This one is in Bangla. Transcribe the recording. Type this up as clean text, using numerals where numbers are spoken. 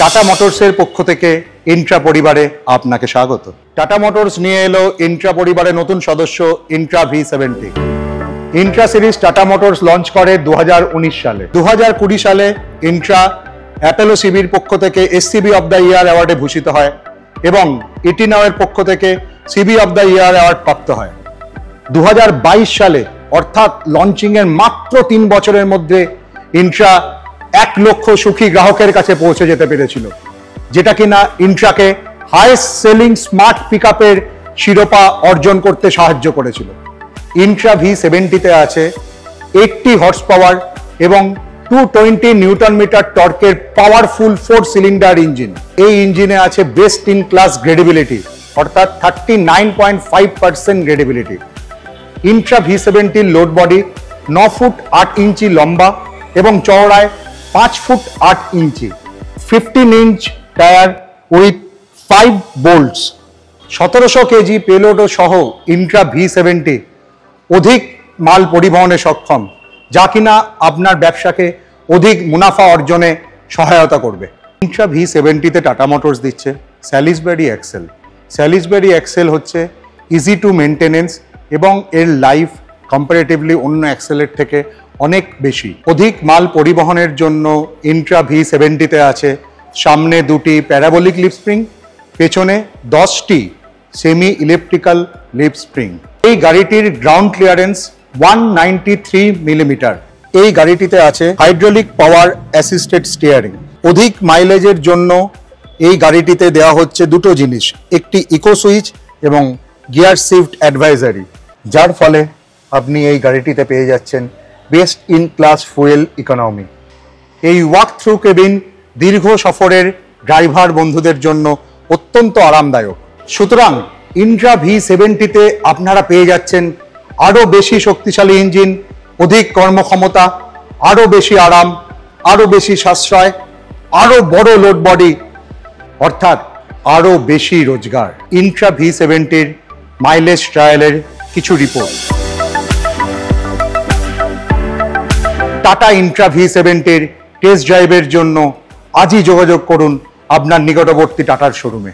টাটা মোটরসের পক্ষ থেকে ইন্ট্রা পরিবারে আপনাকে স্বাগত। টাটা মোটরস নিয়ে এলো ইন্ট্রা পরিবারের নতুন সদস্য Intra V70। Intra series tata motors launch করে 2019 সালে। 2020 সালে ইন্ট্রা অ্যাপোলো সিবির পক্ষ থেকে SCB অব দ্য ইয়ার অ্যাওয়ার্ডে ভূষিত হয় এবং ইটি নাও এর পক্ষ থেকে CB of the year award প্রাপ্ত হয়। 2022 সালে অর্থাৎ লঞ্চিং এর মাত্র 3 বছরের মধ্যে ইন্ট্রা 1 লক্ষ সুখী গ্রাহকের কাছে পৌঁছে যেতে পেরেছিল, যেটা কিনা ইন্ট্রাকে হাইয়েস্ট সেলিং স্মার্ট পিকআপের শিরোপা অর্জন করতে সাহায্য করেছিল। ইন্ট্রা V70-তে আছে 80 হর্স পাওয়ার এবং 220 নিউটন মিটার টর্কের পাওয়ারফুল 4 সিলিন্ডার ইঞ্জিন। এই ইঞ্জিনে আছে বেস্ট ইন ক্লাস গ্রেডেবিলিটি অর্থাৎ 39.5% gradeability. Intra V70 load body 9 foot 8 inch লম্বা এবং চওড়ায় 5 foot 8 inch, 15 inch tyre with 5 bolts. 1700 kg payload সহ ইন্ট্রা V70 অধিক মাল পরিবহনে সক্ষম, যা কিনা আপনার ব্যবসাকে অধিক মুনাফা অর্জনে সহায়তা করবে। ইন্ট্রা V70-তে টাটা মোটরস দিচ্ছে স্যালিসবারি এক্সেল। স্যালিসবারি এক্সেল হচ্ছে ইজি টু মেনটেনেন্স এবং এর লাইফ কম্পারেটিভলি অন্য এক্সেলের থেকে অনেক বেশি। অধিক মাল পরিবহনের জন্য ইন্ট্রা V70-তে আছে সামনে 2টি প্যারাবোলিক লিপ স্প্রিং, পেছনে 10টি সেমি ইলেকট্রিক্যাল লিপ স্প্রিং। এই গাড়িটির গ্রাউন্ড ক্লিয়ারেন্স 193 মিলিমিটার। এই গাড়িটিতে আছে হাইড্রোলিক পাওয়ার অ্যাসিস্টেড স্টিয়ারিং। অধিক মাইলেজের জন্য এই গাড়িটিতে দেওয়া হচ্ছে দুটো জিনিস, একটি ইকো সুইচ এবং গিয়ার শিফট অ্যাডভাইজারি, যার ফলে আপনি এই গাড়িটিতে পেয়ে যাচ্ছেন best in class fuel economy. এই ওয়াক থ্রু কেবিন দীর্ঘ সফরের ড্রাইভার বন্ধুদের জন্য অত্যন্ত আরামদায়ক। সুতরাং ইন্ট্রা V70-তে আপনারা পেয়ে যাচ্ছেন আরও বেশি শক্তিশালী ইঞ্জিন, অধিক কর্মক্ষমতা, আরও বেশি আরাম, আরও বেশি সাশ্রয়, আরও বড় লোড বডি অর্থাৎ আরও বেশি রোজগার। ইন্ট্রা V70-র মাইলেজ ট্রায়ালের কিছু রিপোর্ট। টাটা ইন্ট্রা V70-র টেস্ট ড্রাইভের জন্য আজই যোগাযোগ করুন আপনার নিকটবর্তী টাটার শোরুমে।